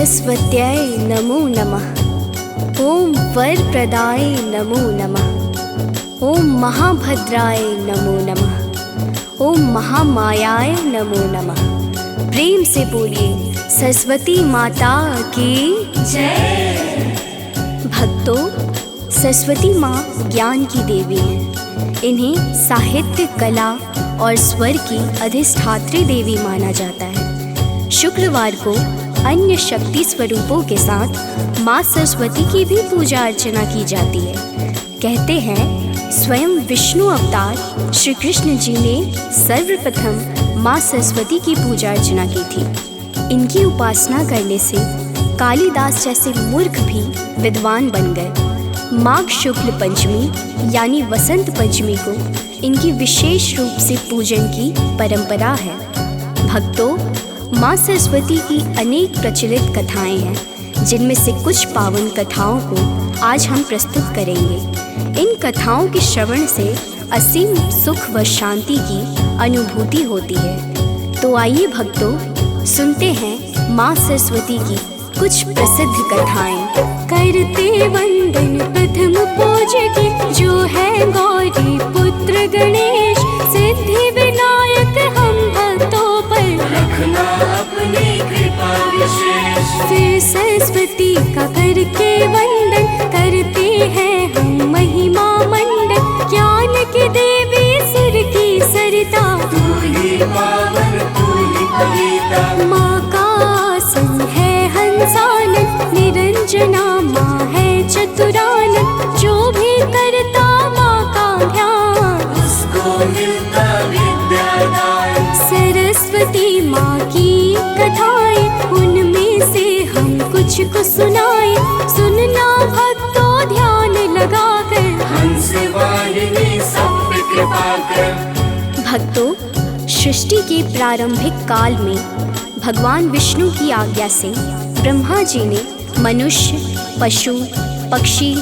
सरस्वत्यै नमो नमः। ओम वरप्रदाय नमो नमः। ओम महाभद्राय नमो नमः। ओम महामायाय नमो नमः। प्रेम से बोलिए सरस्वती माता की जय। भक्तों, सरस्वती माँ ज्ञान की देवी हैं। इन्हें साहित्य, कला और स्वर की अधिष्ठात्री देवी माना जाता है। शुक्रवार को अन्य शक्ति स्वरूपों के साथ माँ सरस्वती की भी पूजा अर्चना की जाती है। कहते हैं स्वयं विष्णु अवतार श्री कृष्ण जी ने सर्वप्रथम माँ सरस्वती की पूजा अर्चना की थी। इनकी उपासना करने से कालिदास जैसे मूर्ख भी विद्वान बन गए। माघ शुक्ल पंचमी यानी वसंत पंचमी को इनकी विशेष रूप से पूजन की परंपरा है। भक्तों, माँ सरस्वती की अनेक प्रचलित कथाएं हैं, जिनमें से कुछ पावन कथाओं को आज हम प्रस्तुत करेंगे। इन कथाओं के श्रवण से असीम सुख व शांति की अनुभूति होती है। तो आइए भक्तों, सुनते हैं माँ सरस्वती की कुछ प्रसिद्ध कथाएं। करते वंदन प्रथम पूजकी, जो है गौरी पुत्र गणेश। सिद्धि विनायक हम भक्तों पर, रखना अपनी कृपा विशेष। फिर सरस्वती का करके वंदन, करते हैं हम महिमा मंडन। ज्ञान की देवी सुर की सरिता, तू ही पावन तू ही पवित्र। माँ का आसन है हंसानन, निरंजना माँ है चतुरानन। जो भी करता माँ का ध्यान, उसको मिलता विद्यादान। सरस्वती माँ की कथाएं, उनमें से हम कुछ को सुनाए। सुनना भक्तों ध्यान लगाकर, हंस वाहिनी सब पे कृपा कर। भक्तों, सृष्टि के प्रारंभिक काल में भगवान विष्णु की आज्ञा से ब्रह्मा जी ने मनुष्य, पशु, पक्षी,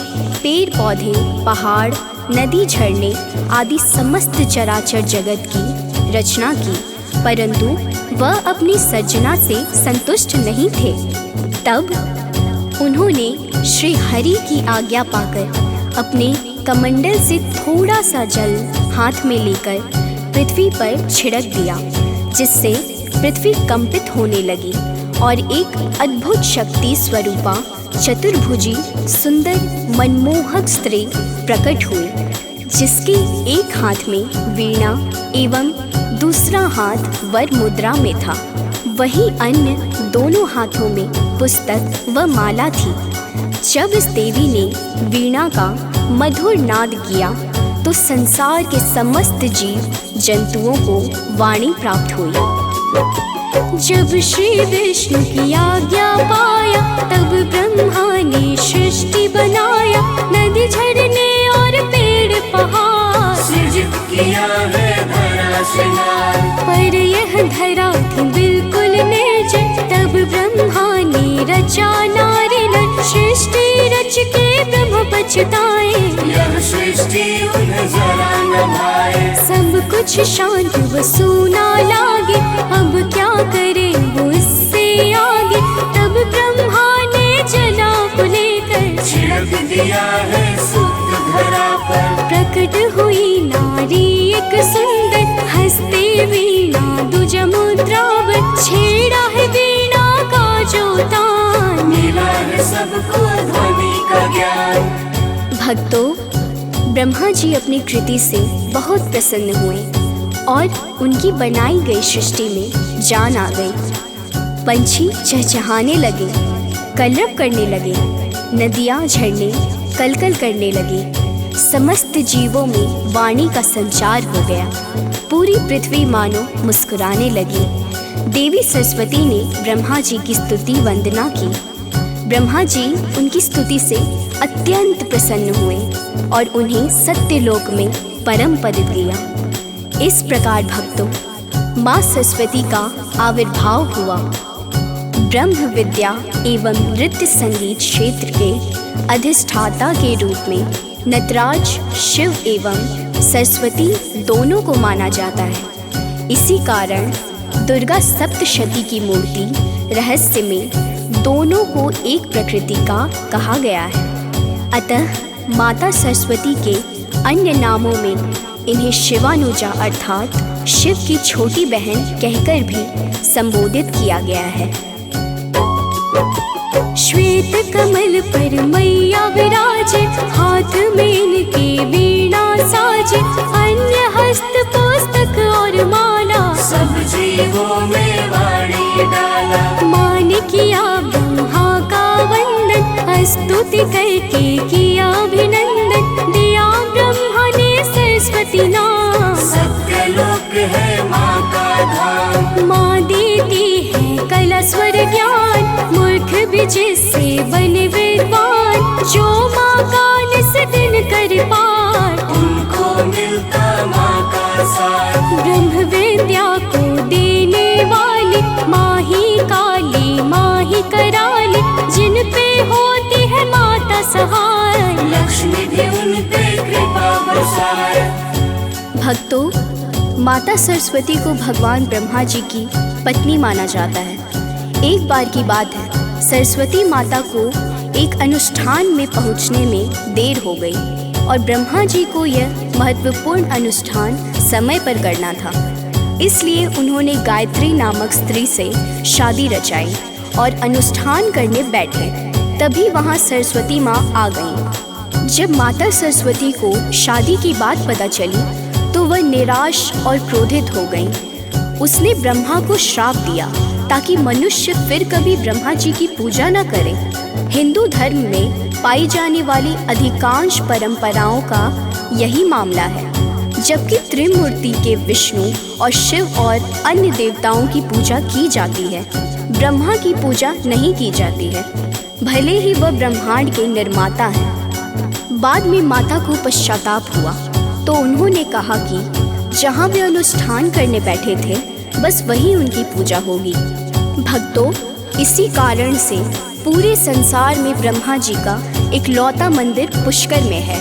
पेड़ पौधे, पहाड़, नदी, झरने आदि समस्त चराचर जगत की रचना की, परंतु वह अपनी सर्जना से संतुष्ट नहीं थे। तब उन्होंने श्री हरि की आज्ञा पाकर अपने कमंडल से थोड़ा सा जल हाथ में लेकर पृथ्वी पर छिड़क दिया, जिससे पृथ्वी कंपित होने लगी और एक अद्भुत शक्ति स्वरूपा चतुर्भुजी सुंदर मनमोहक स्त्री प्रकट हुई, जिसके एक हाथ में वीणा एवं दूसरा हाथ वर मुद्रा में था। वहीं अन्य दोनों हाथों में पुस्तक व माला थी। जब इस देवी ने वीणा का मधुर नाद किया तो संसार के समस्त जीव जंतुओं को वाणी प्राप्त हुई। जब श्री विष्णु की आज्ञा पाया, तब ब्रह्मा ने सृष्टि बनाया। नदी, झरने और पेड़ पहाड़, सृजित किया है धरा श्रृंगार। पर यह धरा थी बिल्कुल निर्जन। तब ब्रह्मा ने रचा नारी नर, सृष्टि रच के ब्रह्म पछताए। यह सृष्टि उन्हें जरा न भाए। सब कुछ शांत व सूना लागे, अब क्या करे वो इससे आगे। तब ब्रह्मा ने जला को लेकर छिड़क दिया है शुद्ध धरा पर। प्रकट हुई नारी एक सुंदर, हंसते वीणा दुज मुद्रावर। छेड़ा है वीणा का जो तान, मिला है सबको ध्वनि का ज्ञान। भक्तों, ब्रह्मा जी अपनी कृति से बहुत प्रसन्न हुए और उनकी बनाई गई सृष्टि में जान आ गई। पंछी चहचहाने लगे, कलरव करने लगे, नदियाँ झरने कलकल करने लगे। समस्त जीवों में वाणी का संचार हो गया। पूरी पृथ्वी मानो मुस्कुराने लगी। देवी सरस्वती ने ब्रह्मा जी की स्तुति वंदना की। ब्रह्मा जी उनकी स्तुति से अत्यंत प्रसन्न हुए और उन्हें सत्यलोक में परम पद दिया। इस प्रकार भक्तों, माँ सरस्वती का आविर्भाव हुआ। ब्रह्म विद्या एवं नृत्य संगीत क्षेत्र के अधिष्ठाता के रूप में नटराज, शिव एवं सरस्वती दोनों को माना जाता है। इसी कारण दुर्गा सप्तशती की मूर्ति रहस्य में दोनों को एक प्रकृति का कहा गया है। अतः माता सरस्वती के अन्य नामों में इन्हें शिवानुजा अर्थात शिव की छोटी बहन कहकर भी संबोधित किया गया है। श्वेत कमल पर मैया विराजे, हाथ में इनके वीणा साजे, अन्य हस्त पुस्तक और माला, सब जीवों में वाणी डाला। मान किया ब्रह्मा का वंदन, स्तुति करके किया अभिनंदन, दिया ब्रह्मा ने सरस्वती नाम। सत्यलोक है माँ का धाम, माँ देती है कला स्वर ज्ञान, मूर्ख भी जिससे बने विद्वान, जो माँ का निस दिन कर पार, उनको मिलता माँ का साथ। ब्रह्म विद्या को देने वाली, माँ ही काली माँ ही कराली, जिन पे होती है माता सहाय, लक्ष्मी भी उन पे कृपा बरसाए। भक्तों, माता सरस्वती को भगवान ब्रह्मा जी की पत्नी माना जाता है। एक बार की बात है, सरस्वती माता को एक अनुष्ठान में पहुंचने में देर हो गई और ब्रह्मा जी को यह महत्वपूर्ण अनुष्ठान समय पर करना था। इसलिए उन्होंने गायत्री नामक स्त्री से शादी रचाई और अनुष्ठान करने बैठे। तभी वहाँ सरस्वती माँ आ गईं। जब माता सरस्वती को शादी की बात पता चली तो वह निराश और क्रोधित हो गईं। उसने ब्रह्मा को श्राप दिया ताकि मनुष्य फिर कभी ब्रह्मा जी की पूजा न करे। हिंदू धर्म में पाई जाने वाली अधिकांश परंपराओं का यही मामला है। जबकि त्रिमूर्ति के विष्णु और शिव और अन्य देवताओं की पूजा की जाती है, ब्रह्मा की पूजा नहीं की जाती है, भले ही वह ब्रह्मांड के निर्माता हैं। बाद में माता को पश्चाताप हुआ तो उन्होंने कहा कि जहाँ वे अनुष्ठान करने बैठे थे बस वहीं उनकी पूजा होगी। भक्तों, इसी कारण से पूरे संसार में ब्रह्मा जी का इकलौता मंदिर पुष्कर में है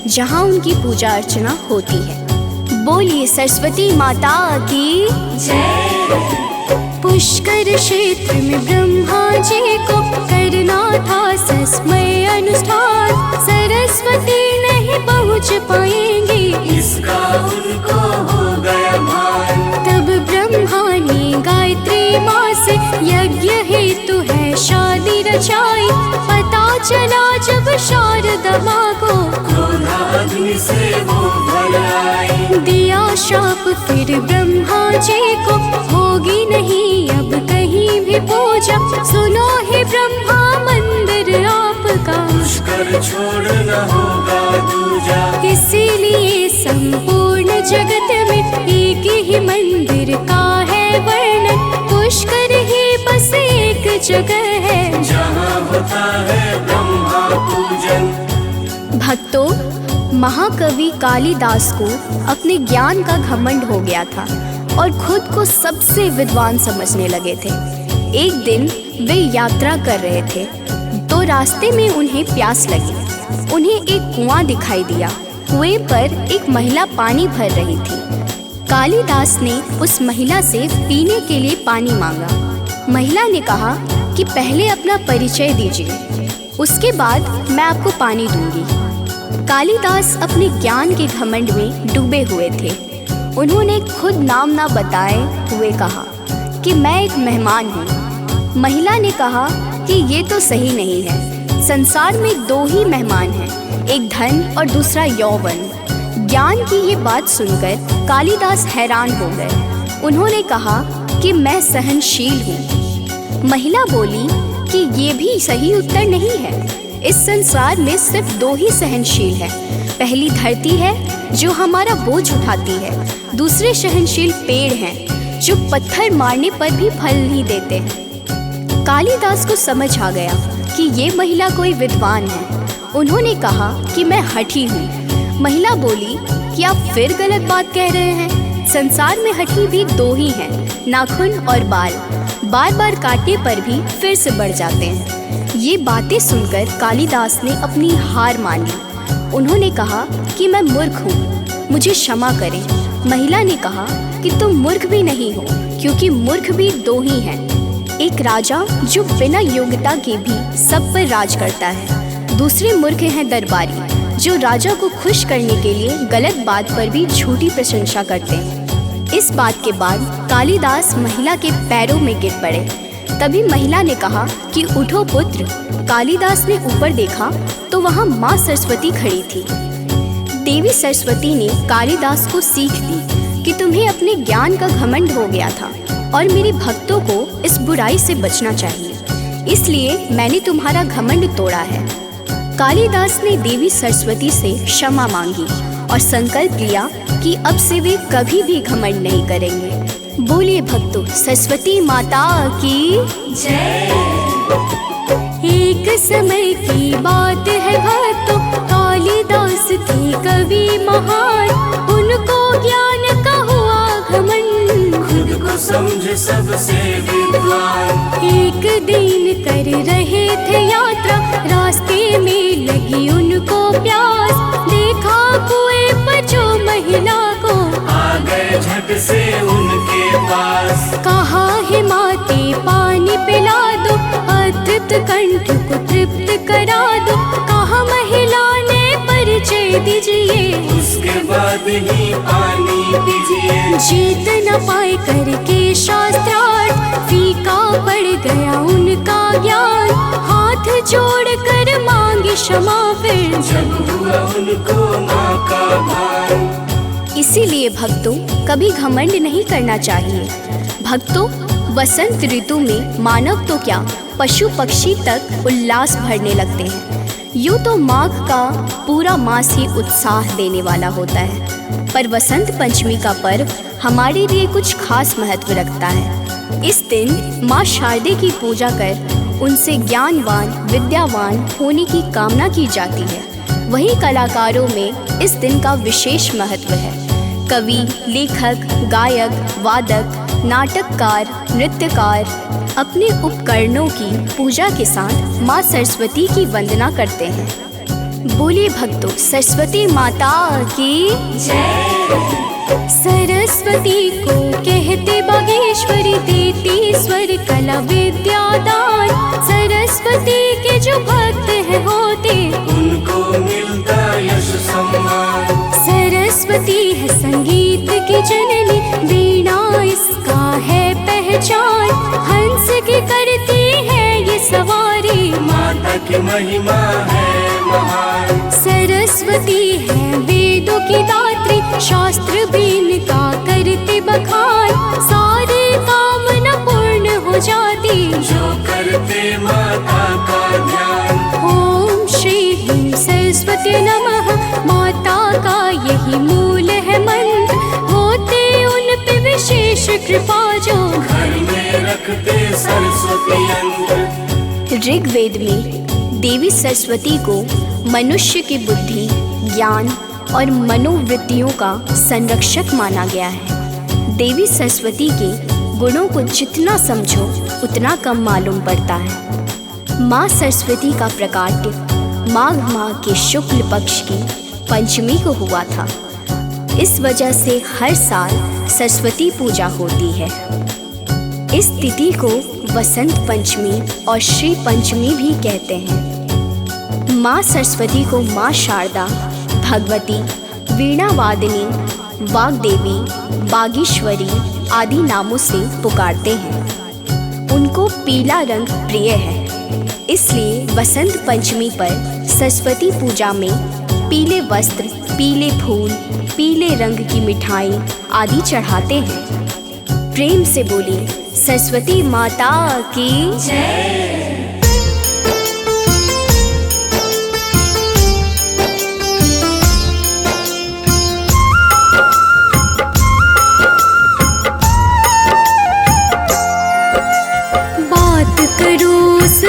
जहाँ उनकी पूजा अर्चना होती है। बोलिए सरस्वती माता की जय। पुष्कर क्षेत्र में ब्रह्मा जी को करना था सस्मय अनुष्ठान, सरस्वती नहीं पहुँच पाएंगी इसका उनको हो गया भान। तब ब्रह्मा ने गायत्री माँ से यज्ञ हेतु है शादी रचाई। पता चला जब शारदा माँ को क्रोधा अग्नि से वो भर आई। दिया शाप फिर ब्रह्मा जी को, होगी नहीं अब कहीं भी पूजा। सुनो हे ब्रह्मा मंदिर आपका, पुष्कर छोड़ना होगा दूजा। इसीलिए संपूर्ण जगत में एक ही मंदिर का है वर्णन। पुष्कर ही बस एक जगह है जहाँ होता है ब्रह्मा पूजन। भक्तों, महाकवि कालिदास को अपने ज्ञान का घमंड हो गया था और खुद को सबसे विद्वान समझने लगे थे। एक दिन वे यात्रा कर रहे थे तो रास्ते में उन्हें प्यास लगी। उन्हें एक कुआं दिखाई दिया। कुएं पर एक महिला पानी भर रही थी। कालिदास ने उस महिला से पीने के लिए पानी मांगा। महिला ने कहा कि पहले अपना परिचय दीजिए, उसके बाद मैं आपको पानी दूंगी। कालिदास अपने ज्ञान के घमंड में डूबे हुए थे। उन्होंने खुद नाम ना बताए हुए कहा कि मैं एक मेहमान हूँ। महिला ने कहा कि ये तो सही नहीं है। संसार में दो ही मेहमान हैं, एक धन और दूसरा यौवन। ज्ञान की ये बात सुनकर कालिदास हैरान हो गए। उन्होंने कहा कि मैं सहनशील हूँ। महिला बोली कि ये भी सही उत्तर नहीं है। इस संसार में सिर्फ दो ही सहनशील है। पहली धरती है जो हमारा बोझ उठाती है, दूसरे सहनशील पेड़ हैं जो पत्थर मारने पर भी फल नहीं देते हैं। कालिदास को समझ आ गया कि ये महिला कोई विद्वान है। उन्होंने कहा कि मैं हठी हूँ। महिला बोली कि आप फिर गलत बात कह रहे हैं। संसार में हठी भी दो ही हैं, नाखून और बाल। बार बार काटने पर भी फिर से बढ़ जाते हैं। ये बातें सुनकर कालिदास ने अपनी हार मान ली। उन्होंने कहा कि मैं मूर्ख हूँ, मुझे क्षमा करें। महिला ने कहा कि तुम मूर्ख भी नहीं हो, क्योंकि मूर्ख भी दो ही हैं, एक राजा जो बिना योग्यता के भी सब पर राज करता है। दूसरे मूर्ख हैं दरबारी जो राजा को खुश करने के लिए गलत बात पर भी झूठी प्रशंसा करते हैं। इस बात के बाद कालिदास महिला के पैरों में गिर पड़े। तभी महिला ने कहा कि उठो पुत्र। कालिदास ने ऊपर देखा तो वहाँ माँ सरस्वती खड़ी थी। देवी सरस्वती ने कालिदास को सीख दी कि तुम्हें अपने ज्ञान का घमंड हो गया था और मेरे भक्तों को इस बुराई से बचना चाहिए, इसलिए मैंने तुम्हारा घमंड तोड़ा है। कालिदास ने देवी सरस्वती से क्षमा मांगी और संकल्प लिया कि अब से वे कभी भी घमंड नहीं करेंगे। बोलिए भक्तों, सरस्वती माता की जय। एक समय की बात है भक्तों, कालिदास थे कवि महान। उनको ज्ञान का हुआ घमंड, खुद को समझे सबसे विद्वान। एक दिन कर रहे थे यात्रा, रास्ते में लगी उनको प्यास। देखा कुएं पर जो महिला को, आ गए झट से उनके पास। कहा हे माते पानी पिला दो, अतृप्त कंठ को तृप्त करा दो। कहा महिला ने परिचय दीजिए, उसके बाद ही पानी पीजिए। जीत न पाए करके शास्त्रार्थ, फीका पड़ गया उनका ज्ञान। हाथ जोड़ कर मांगी क्षमा फिर, जब हुआ उनको माँ का भान। इसीलिए भक्तों, कभी घमंड नहीं करना चाहिए। भक्तों, वसंत ऋतु में मानव तो क्या, पशु पक्षी तक उल्लास भरने लगते हैं। यूँ तो माघ का पूरा मास ही उत्साह देने वाला होता है, पर वसंत पंचमी का पर्व हमारे लिए कुछ खास महत्व रखता है। इस दिन माँ शारदे की पूजा कर उनसे ज्ञानवान विद्यावान होने की कामना की जाती है। वहीं कलाकारों में इस दिन का विशेष महत्व है। कवि, लेखक, गायक, वादक, नाटककार, नृत्यकार अपने उपकरणों की पूजा के साथ माँ सरस्वती की वंदना करते हैं। बोलिए भक्तों, सरस्वती माता की जय। सरस्वती को कहते बागेश्वरी, देती स्वर कला विद्या दान। सरस्वती के जो भक्त हैं होते, उनको मिलता यश सम्मान। सरस्वती है संगीत की जननी, वीणा इसका है पहचान। हंस की करती है ये सवारी, माता की महिमा है महान। सरस्वती है वेदों की दात्री, शास्त्र बीन का करते बखान। सारे कामना पूर्ण हो जाती, जो करते माता का ध्यान। ओम श्री ह्रीं सरस्वती नमः, माता का यही मूल है मंत्र। होते उन पे विशेष कृपा, जो घर में रखते सरस्वती यंत्र। ऋग्वेद में देवी सरस्वती को मनुष्य की बुद्धि, ज्ञान और मनोवृत्तियों का संरक्षक माना गया है। देवी सरस्वती के गुणों को जितना समझो उतना कम मालूम पड़ता है। माँ सरस्वती का प्रकाट्य माघ माह के शुक्ल पक्ष की पंचमी को हुआ था। इस वजह से हर साल सरस्वती पूजा होती है। इस तिथि को वसंत पंचमी और श्री पंचमी भी कहते हैं। माँ सरस्वती को माँ शारदा, भगवती, वीणा वादिनी, वाग्देवी, बागीश्वरी आदि नामों से पुकारते हैं। उनको पीला रंग प्रिय है, इसलिए वसंत पंचमी पर सरस्वती पूजा में पीले वस्त्र, पीले फूल, पीले रंग की मिठाई आदि चढ़ाते हैं। प्रेम से बोलिए, सरस्वती माता की जय।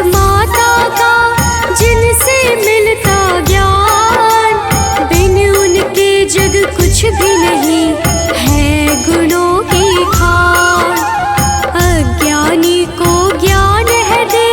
माता का जिनसे मिलता ज्ञान, बिन उनके जग कुछ भी नहीं है गुणों की खान। अज्ञानी को ज्ञान है दे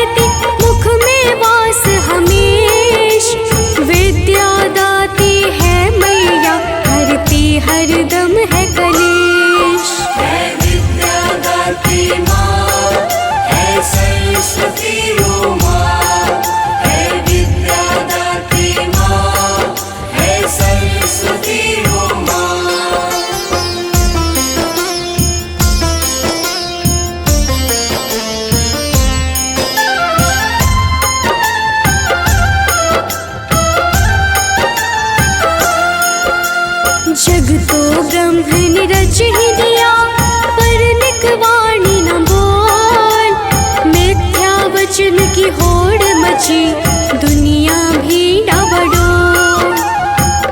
रची दुनिया भी डावाडोल।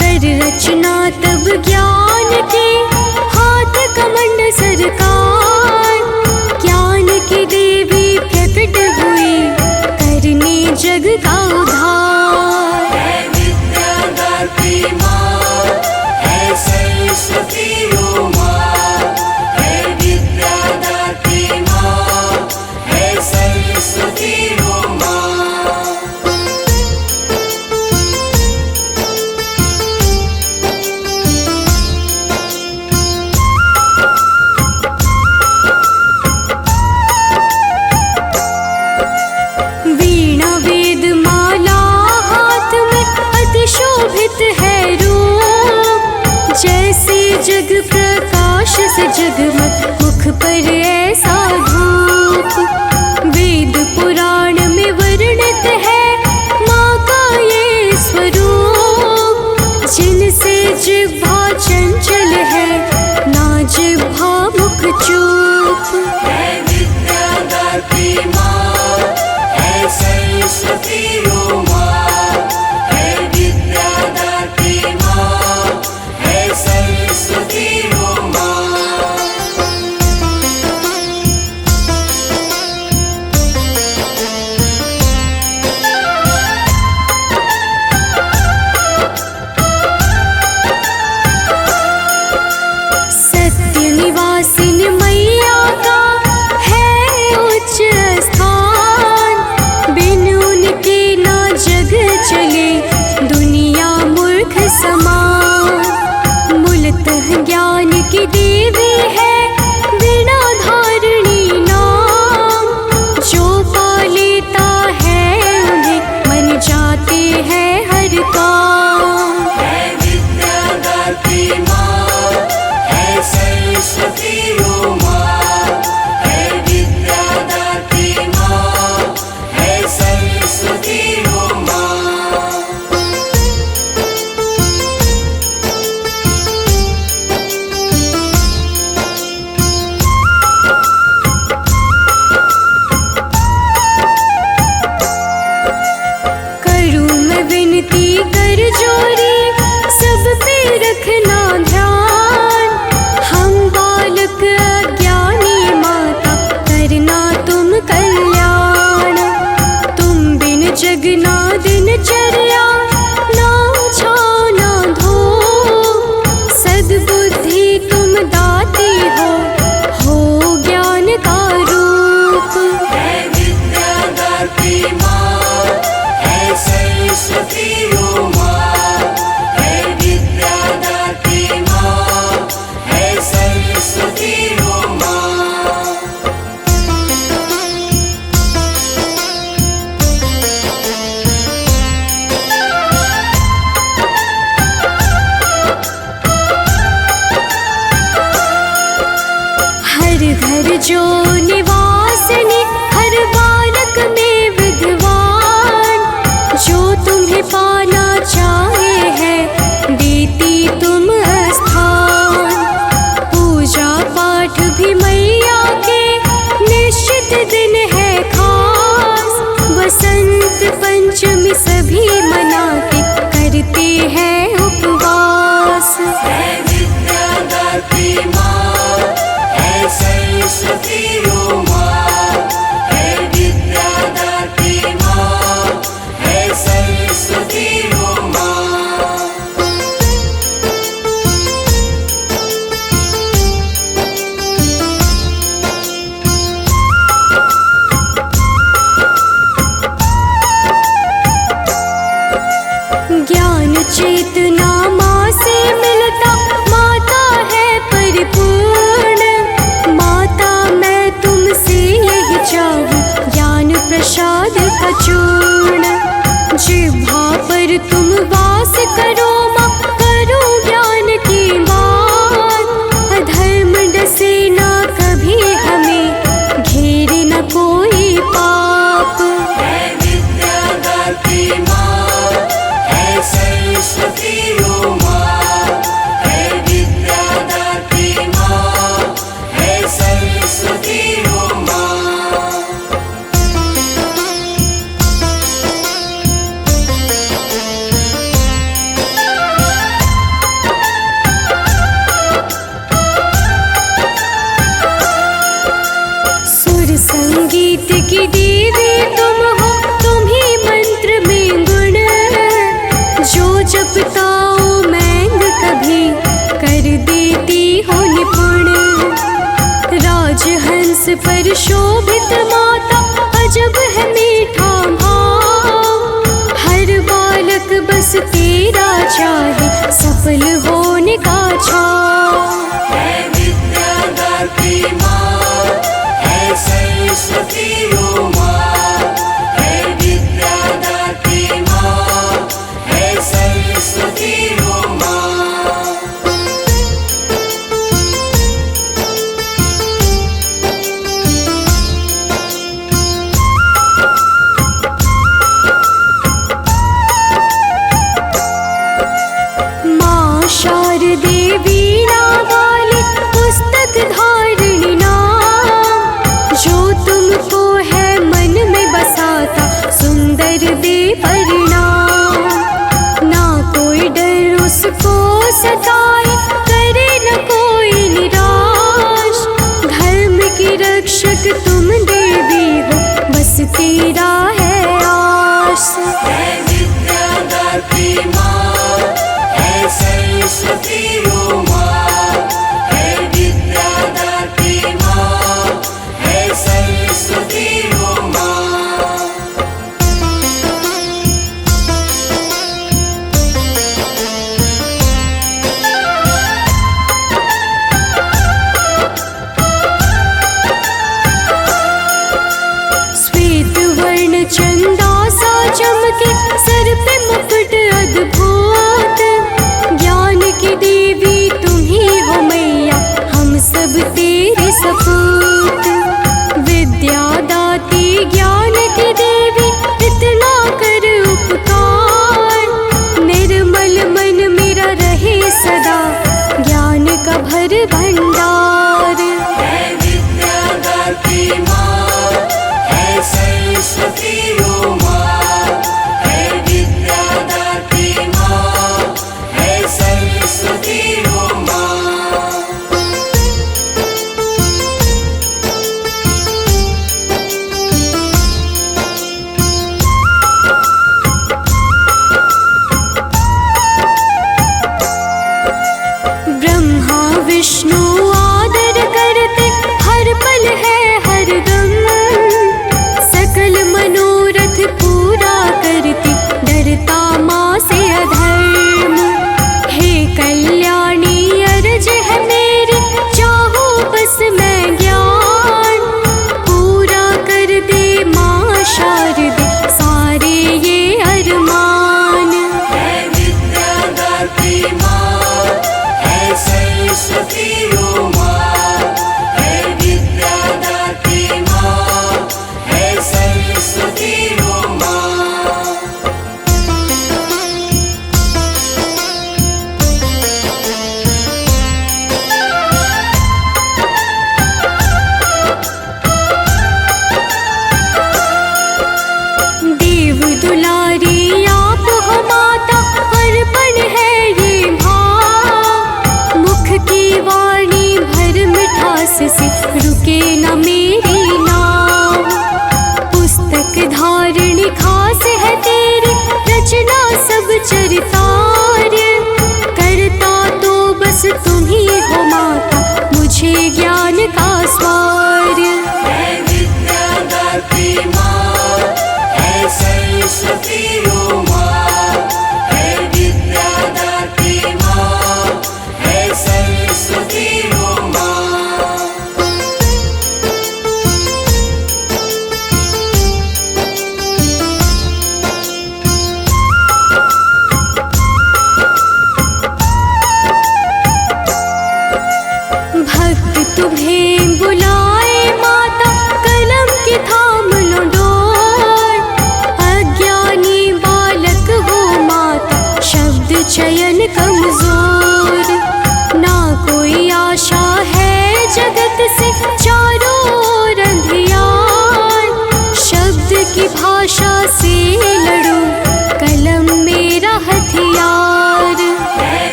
कर रचना तब ज्ञान के हाथ कमंड सरकार। ज्ञान की देवी प्रकट हुई करने जग का उद्धार। है विद्यादात्री माँ, है सरस्वती माँ, है विद्यादात्री माँ, है सरस्वती माँ। वीणा वेद माला हाथ में अति शोभित है रूप। जैसे जग प्रकाश से जगमग मुख पर ऐसा धूप। वेद पुराण में वर्णित है माँ का ये स्वरूप। जिनसे जिह्वा चंचल है ना जिह्वा मुख चूप। है विद्यादात्री माँ, है सरस्वती माँ, है विद्यादात्री माँ, है सरस्वती माँ। सत्य निवासिन मैया का है उच्च स्थान। बिन उनके ना जग चले दुनिया मूर्ख समान। मूलतः ज्ञान की देवी है वीणा धारिणी नाम। जो पा लेता है उन्हें मन जाते हैं हर काम। है विद्यादात्री माँ, है सरस्वती माँ, है विद्यादात्री माँ, है सरस्वती माँ। करूँ मैं विनती कर जोरी सब पे रखना ध्यान। हम बालक अज्ञानी माता करना तुम कल्याण। तुम बिन जगना दिनचर्या ना छाओ ना धो। सद्बुद्धि तुम दाती हो ज्ञान का रूप। है विद्यादात्री माँ, है सरस्वती माँ, है विद्यादात्री माँ, है सरस्वती माँ। हर घर जो निवासिनी हर बालक में विद्वान। जो तुम्हें पाना चाहे है देती तुम स्थान। पूजा पाठ भी मैया के निश्चित दिन है खास। बसंत पंचमी सभी मनाते करते हैं उपवास। है विद्यादात्री माँ, है सरस्वती माँ, है विद्यादात्री माँ, है सरस्वती माँ। ज्ञान चेतना माँ से मिलता माता है परिपूर्ण। माता मैं तुमसे यही चाहूँ ज्ञान प्रसाद का चूर्ण। जिह्वा पर तुम वास करो माँ करो ज्ञान की बात। अधर्म डसे ना कभी हमें घेरे न कोई पाप। है विद्यादात्री माँ, है सरस्वती पर शोभित माता, अजब है मीठा भाव। हर बालक बस तेरा चाहे, सफल होने का छाव। है विद्यादात्री माँ, है सरस्वती ओ माँ। है विद्यादात्री माँ, है सरस्वती ओ माँ। शारदे वीणा वाली पुस्तक धारिणी नाम, जो तुमको है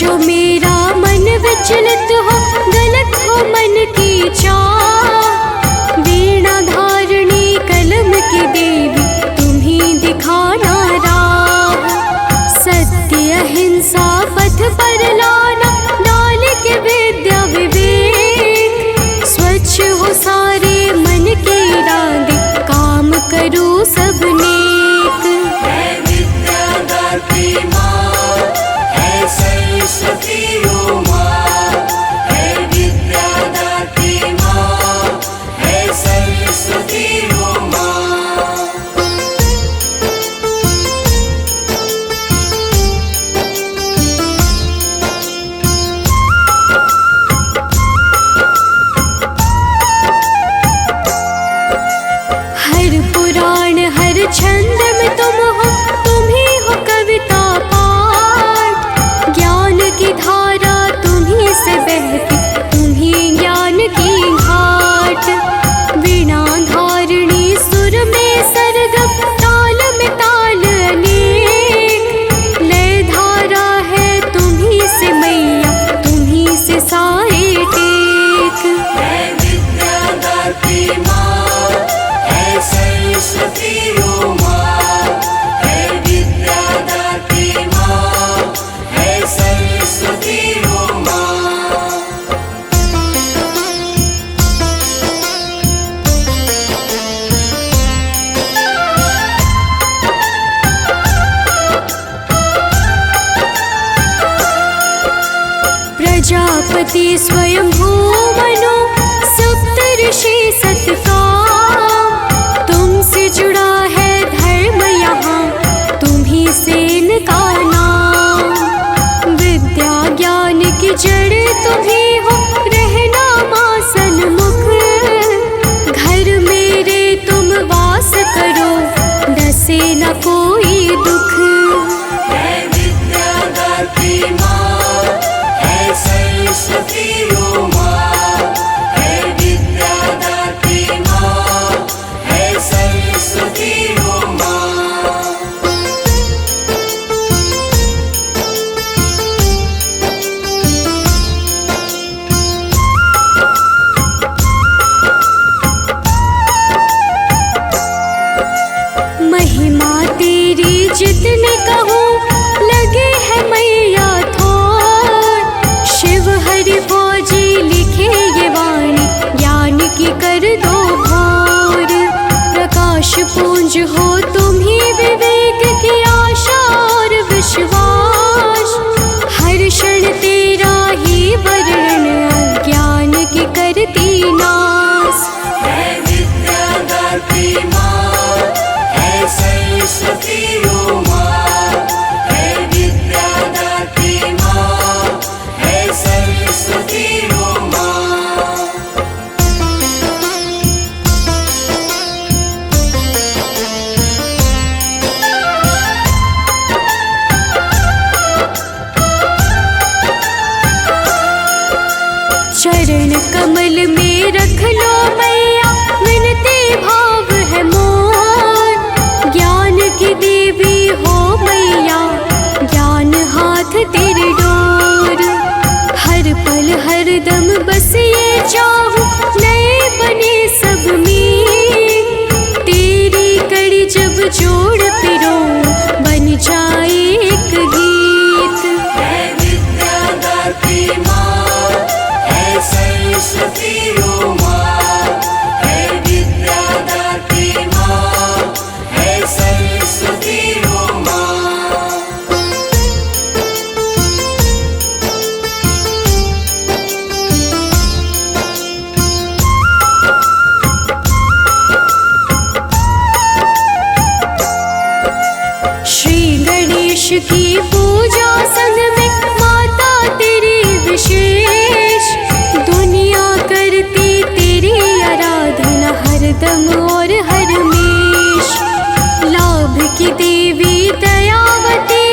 जो मेरा मन विचलित हो, गलत हो मन की चाह, वीणा धारणी कलम की देवी तुम्ही दिखाना राह। सत्य अहिंसा पथ पर लाना, डाल के विद्या विवेक, स्वच्छ हो सारे मन की रागे, काम करो सब नेक। है विद्यादात्री माँ, है सरस्वती ओ माँ, है विद्यादात्री माँ, है सरस्वती ओ माँ। हर पुराण हर छंद में तुम हो, तुम ही हो कविता पाठ, ज्ञान की धारा तुम्ही से बहती, तुम्ही ज्ञान की घाट। वीणा धारणी सुर में सरगम, ताल में ताल अनेक, लय धारा है तुम्ही से मैया, तुम्ही से साए टेक। है विद्यादात्री माँ, है सरस्वती ओ माँ, है विद्यादात्री माँ, है सरस्वती ओ माँ। प्रजापति स्वयं मनो, सप्तऋषि सत्काम, तुमसे जुड़ा है धर्म यहाँ, तुम्ही से इनका नाम। विद्या ज्ञान की जड़ तुम्ही हो, रहना माँ सन्मुख, घर मेरे तुम वास करो, डसे न कोई दुख। है विद्यादात्री माँ, है सरस्वती ओ माँ, है विद्यादात्री माँ, है सरस्वती ओ माँ। महिमा तेरी जितने कहूँ, लगे है मैया थोर, शिव हरि फौजी लिखे ये वाणी, ज्ञान की कर दो भोर। प्रकाश पूंज हो तुम्ही, विवेक की आशा और विश्वास, हर क्षण तेरा ही वर्णन, अज्ञान की करती नाश। है विद्यादात्री माँ, है सरस्वती ओ माँ, है विद्यादात्री माँ, है सरस्वती ओ माँ। चरण कमल में रख लो मैया, विनती भाव है मोर, ज्ञान की देवी हो मैया, ज्ञान हाथ तेरे डोर। हर पल हर दम बस ये चाहूं, नए बने सब में, तेरी कड़ी जब जोड़ पिरो, बन जाए एक गीत। है विद्यादात्री माँ, है सरस्वती ओ माँ, है विद्यादात्री माँ, है सरस्वती ओ माँ। श्री गणेश की पूजा संग में, माता तेरी विशेष, दुनिया करती तेरी आराधना, हरदम और हरमेश। लाभ की देवी दयावती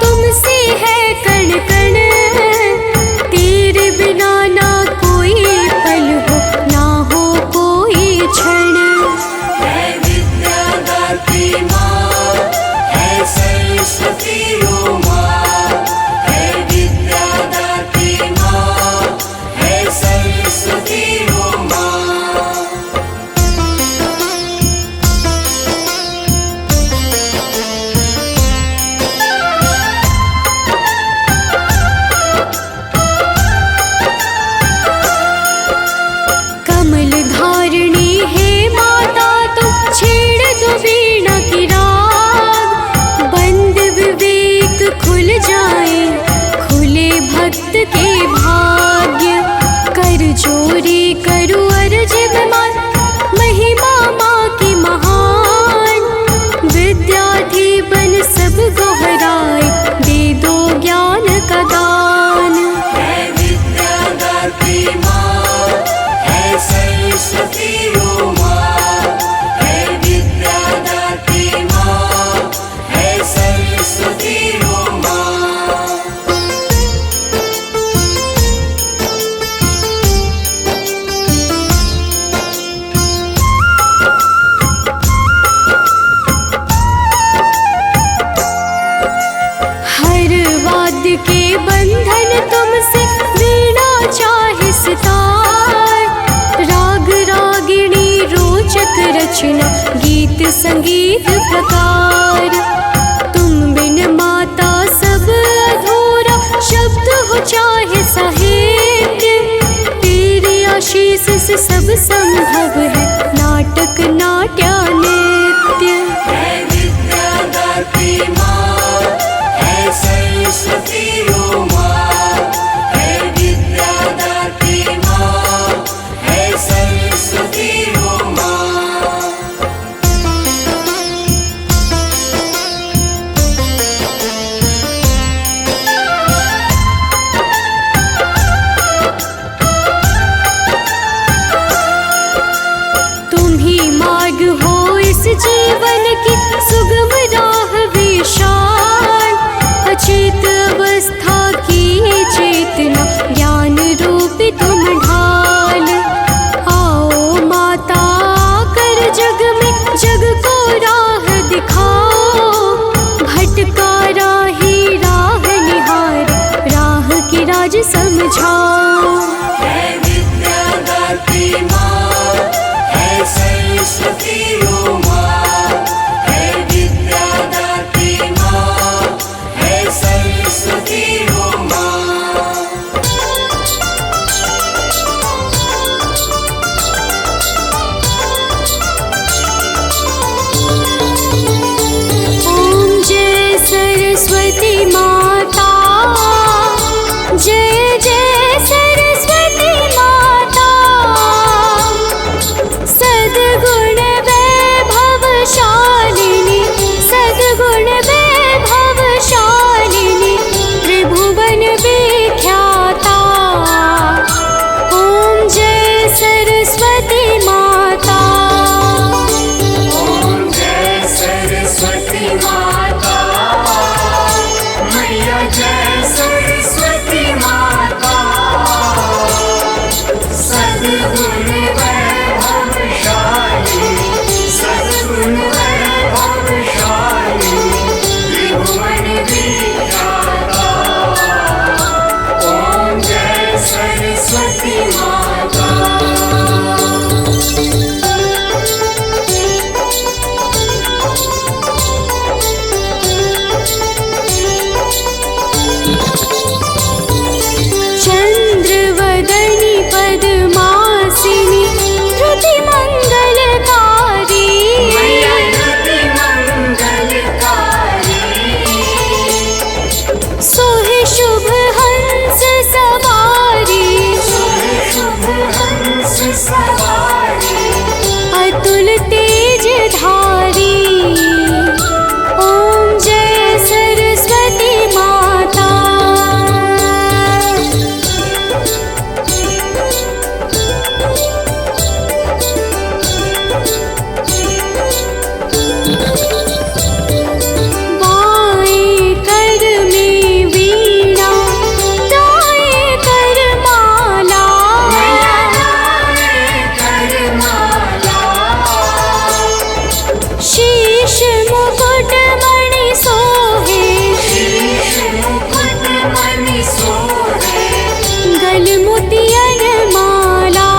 तुमसे है कण कण, तेरे बिना ना कोई पल हो, ना हो कोई क्षण। है विद्यादात्री माँ, है सरस्वती ओ माँ। विविध प्रकार। तुम बिन माता सब अधूरा, शब्द हो चाहे साहित्य। तेरी आशीष से सब संभव है, नाटक नाट्य नृत्य। है विद्या दात्री माँ, है सरस्वती ओ माँ। है विद्या दात्री माँ, है सरस्वती ओ माँ। तुम ही मार्ग हो इस जीवन की, सुगम राह विशाल। अचेत अवस्था की चेतना, ज्ञान रूपी तुम ढाल। आओ माता कर जग में, जग को राह दिखाओ। भटका राही राह निहार, राह की राज समझाओ। है विद्या दात्री माँ, है सरस्वती ओ माँ। है विद्या दात्री माँ, है सरस्वती ओ माँ। ओम जय सरस्वती माता, जय जय सरस्वती माता। सद्गुण वैभवशालिनी, सद्गुण वैभवशालिनी, त्रिभुवन विख्याता। ओम जय सरस्वती माता। ओम जय सरस्वती माता, मैया जय सरस्वती माता। सद्गुण वैभवशालिनी, सद्गुण वैभवशालिनी, त्रिभुवन विख्याता। ओम जय सरस्वती माता। चंद्रवदनी पद्मासिनी, धृति मंगलकारी। मैया धृति मंगलकारी। सोहे शुभ हंस सवारी, शुभ हंस सवारी। अतुल तेज धारी। ओम जय सरस्वती माता। बाएं कर में वीणा, दाएं कर माला। कर माला। शीश मुकुट मणि सोहे, शीश मुकुट मणि सोहे। गल मोतियन माला।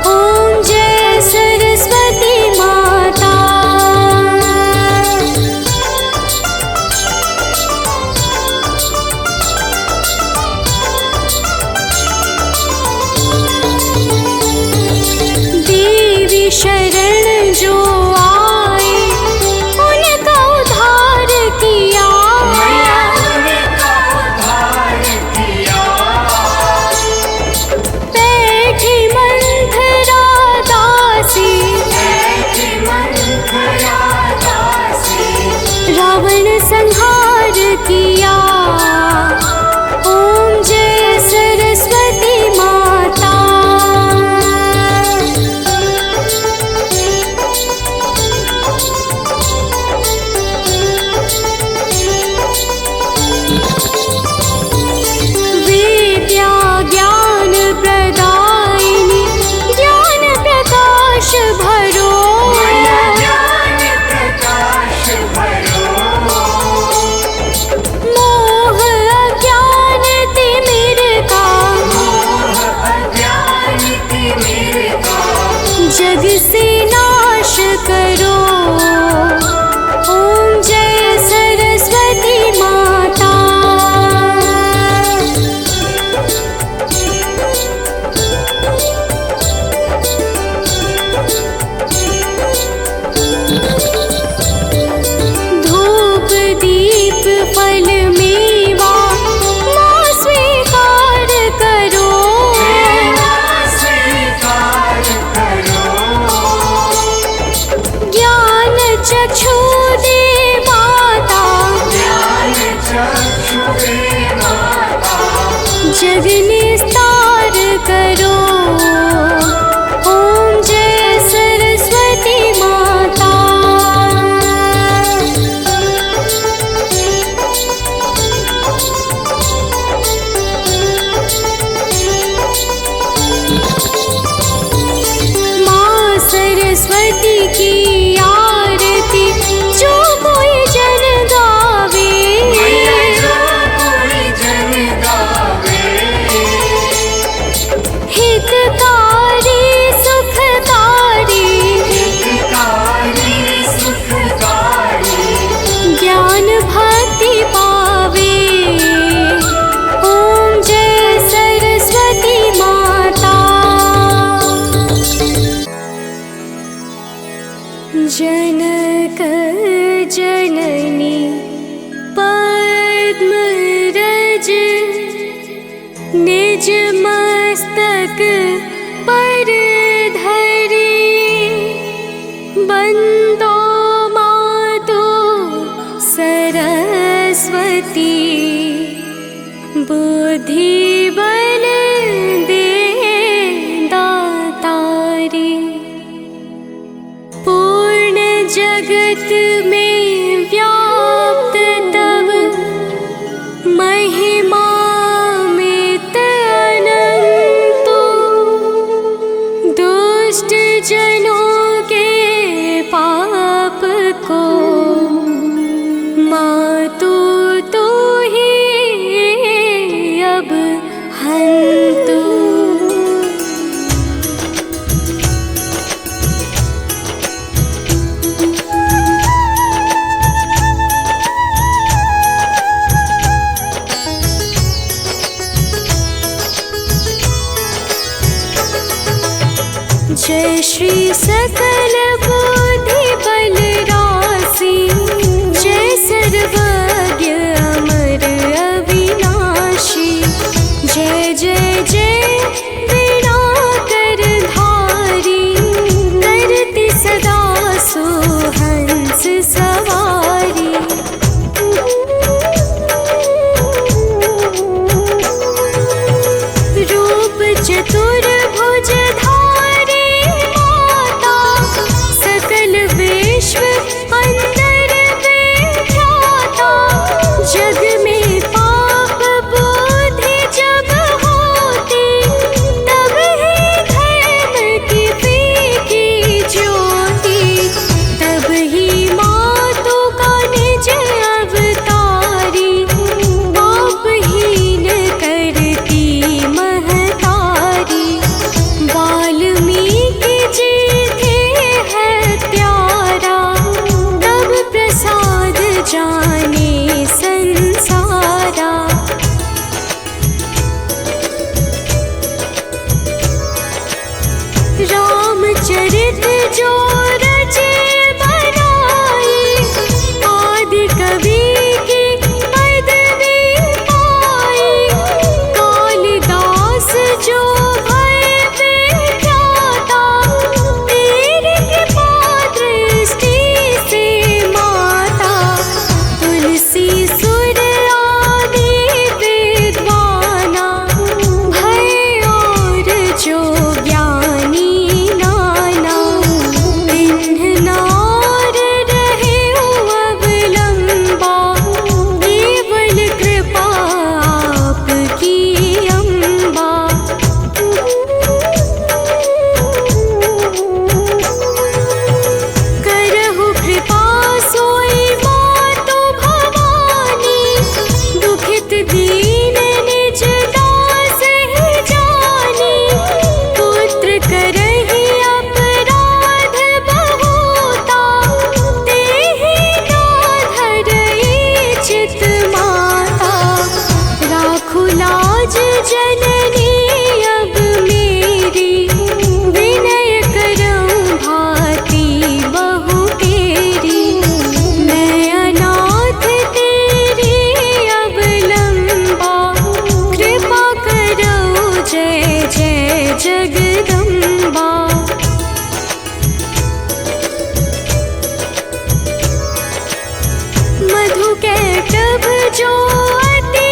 ओम जय सरस्वती माता। देवी शरण जो आए, उनका उद्धार किया। मैया उनका उद्धार किया। बैठी मंथरा दासी, बैठी मंथरा दासी। रावण संहार किया। ओम जय सरस्वती माता। जग निस्तार करो, ओम जय सरस्वती माता। माँ सरस्वती की आरती जो कोई जन गावे, हितकारी सुखकारी, ज्ञान भक्ति पावे, ओम जय सरस्वती माता। जनक जननी पद्मरज, निज मस्तक पर धरी, बंदो मातो सरस्वती, बुद्धि बल दे दातारी। पूर्ण जगत में व्याप्त तब महिमा मित अनंतो, दुष्ट जनों के पाप को मातु तू ही अब हंतु। जय श्री सकल बुद्धि बल राशि, जय सर्वज्ञ अमर अविनाशी। जय जय जय वीणाकर धारी, करती सदा सुहंस सवारी। रूप चतुर्भुज विश्व अंदर विख्याता, जग में पाप बुद्धि जब होती, तब ही धर्म की फीकी ज्योति, तब ही मातु का निज अवतारी, पापहीन करती महतारी। वाल्मीकि जी जाने संसारा। रामचरित जो रचे बनाई, आदि कवि की पदवी पाई। कालिदास जो भय विख्याता, तेरी कृपा दृष्टि से माता। तुलसी सुर आदि विद्वाना, भय और जो ज्ञानी नाना। तिन्ह नार रहे अवलंबा, केवल कृपा आपकी अम्बा। करहु कृपा सोई मातु भवानी, दुखित दीन निज दास ही जानी। पुत्र करहि अपराध बहुता, तेहि नाधरई चित माता। राखु लाज जननी अब मेरी, विनय करऊं भांति बहु तेरी। मैं अनाथ तेरी अब लंबा, कृपा करो जय जय जगदम्बा। मधु कैटभ जो अति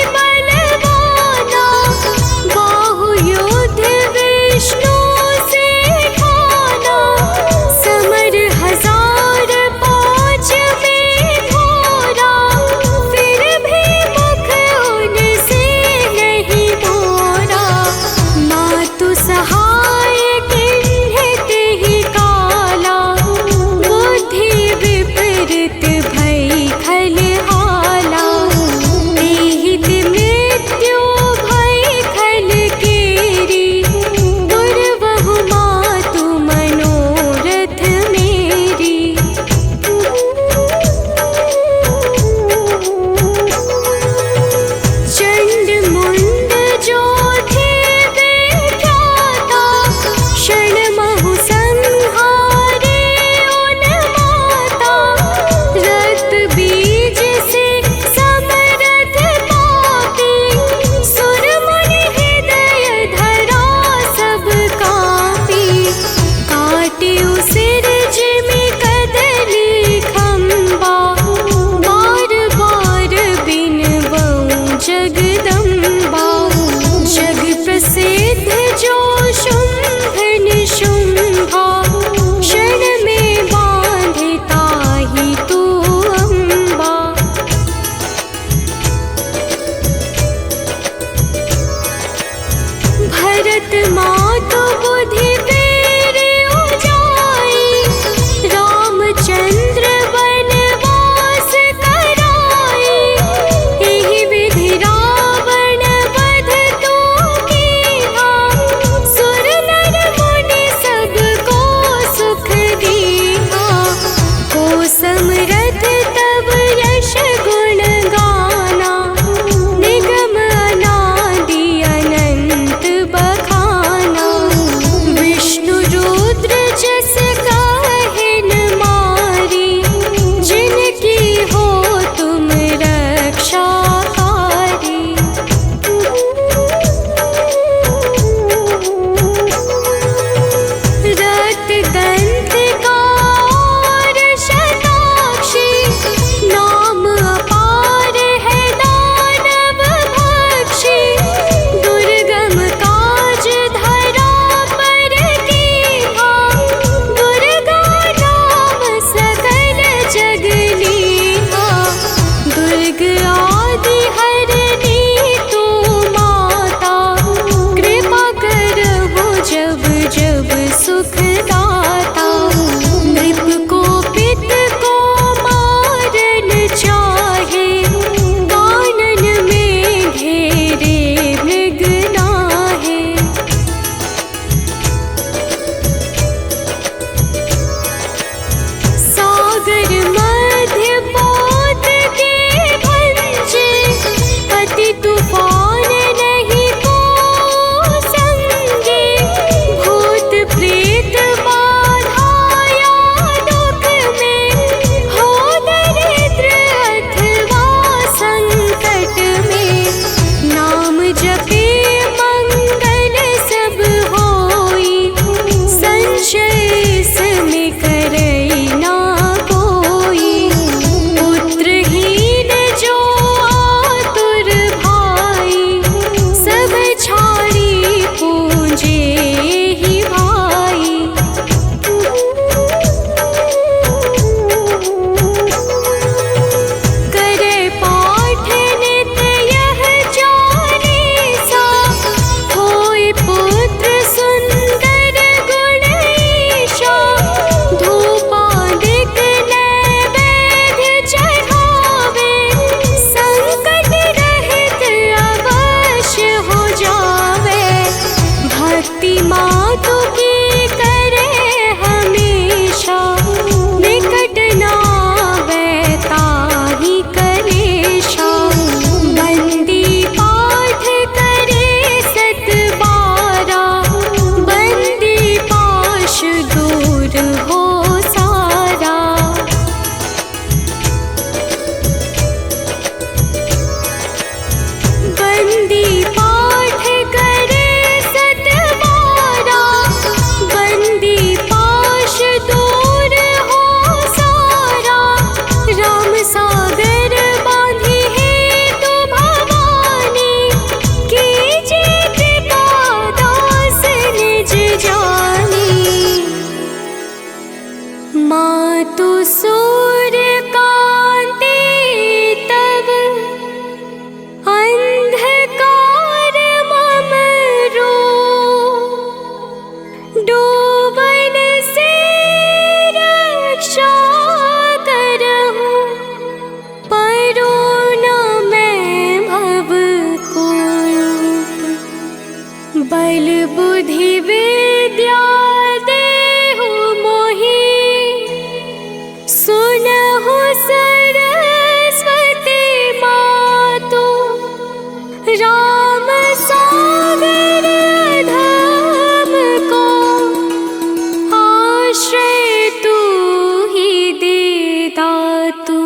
जगदम्बा। जग प्रसिद्ध जो शुंभ निशुंभा, क्षण में बांधता ही तू अम्बा। भरत मातु बुद्धि तेरे उजाई, रामचंद्र वनवास कराए। एहि विधि रावण वध तू कीन्हा, सुर नर मुनि सबको सुख दीन्हा। हो समरथ तब यश गुण गाना, निगम अनादि अनंत बखाना। विष्णु रुद्र जस काहिन मारी, जिनकी हो तुम रक्षाकारी। रत दंत कार शताक्षी, नाम अपार है दानव भक्षी। दुर्गम काज धरा पर कीन्हा, दुर्गा नाम सकल जग लीन्हा। दुर्ग आदि हरनी तू माता, कृपा करहु जब जब सुख दाता। नृप को पित को मारन चाहे, कानन में घेरे मृग नाहे। सागर मध्य पोत के भंजे, अति तूफान नहीं को संगे। भूत प्रेत बाधाया दुख में, हो दरिद्र अथवा संकट में। नाम जपे मंगल सब होई, संशय इसमें करई ना कोई। पुत्रहीन जो आतुर भाई, सब छाड़ी पूजे ही भाई। करे पाठ नित यह चालीसा, होय पुत्र सुंदर गुणईशा। धूपादिक नैवेद्य चढ़ावे, संकट रहित अवश्य हो जावे। भक्ति मातु की करे हमेशा, निकट ना आवे ताहि कलेशा। बंदी पाठ करे सत बारा, बंदी पाश दूर हो सारा। बंदी पाठ करे सत बारा, बंदी पाश दूर हो सारा। राम सागर बांधी हेतु भवानी, कीजे कृपा दास निज जानी। मातु सूर्य कांति तब, अंधकार मम रो। डूबन से रक्षा करहु, परो न मैं भव कूप। बल बुद्धि विद्या देहु मोहि, सुनहु सरस्वती मातु। राम सागर धाम को, आश्रय तू ही दे दातु।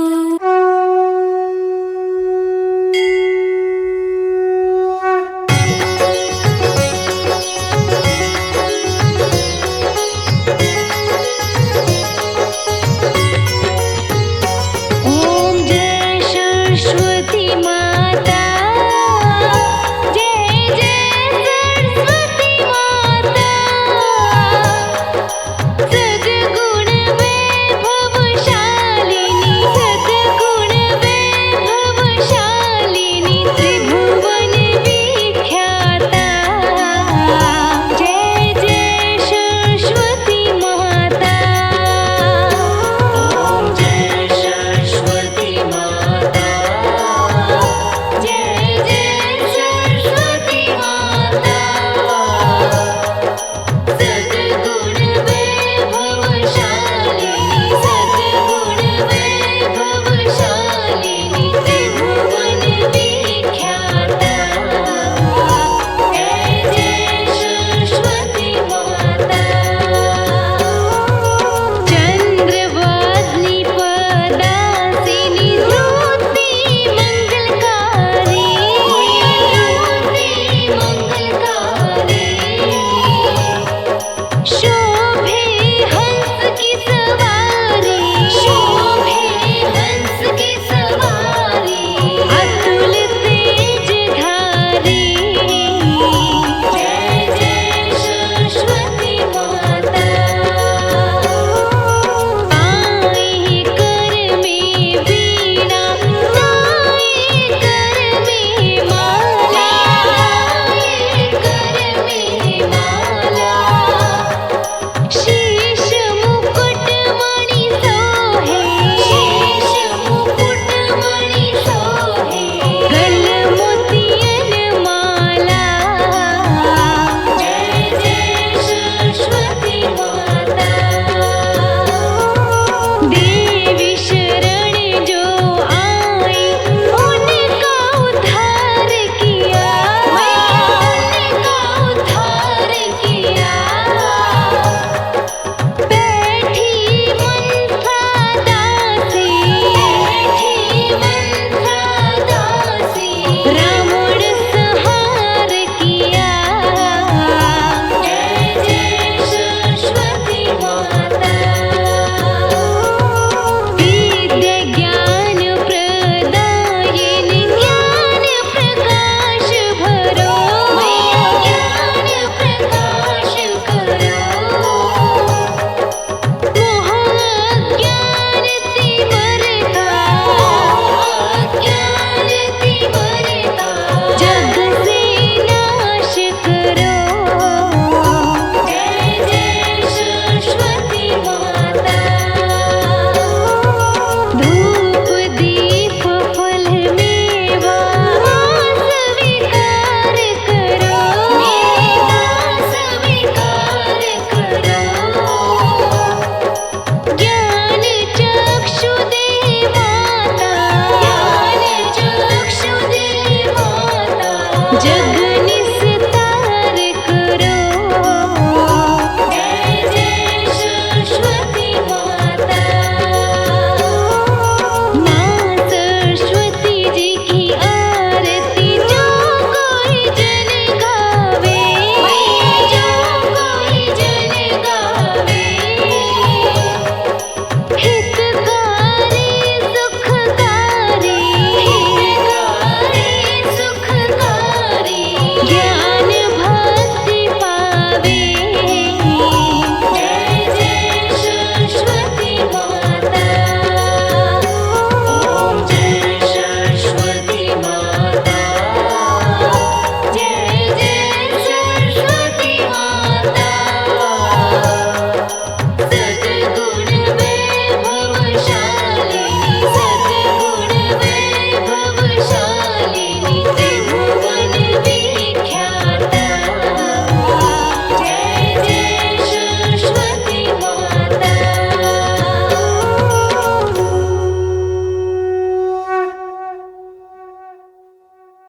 जग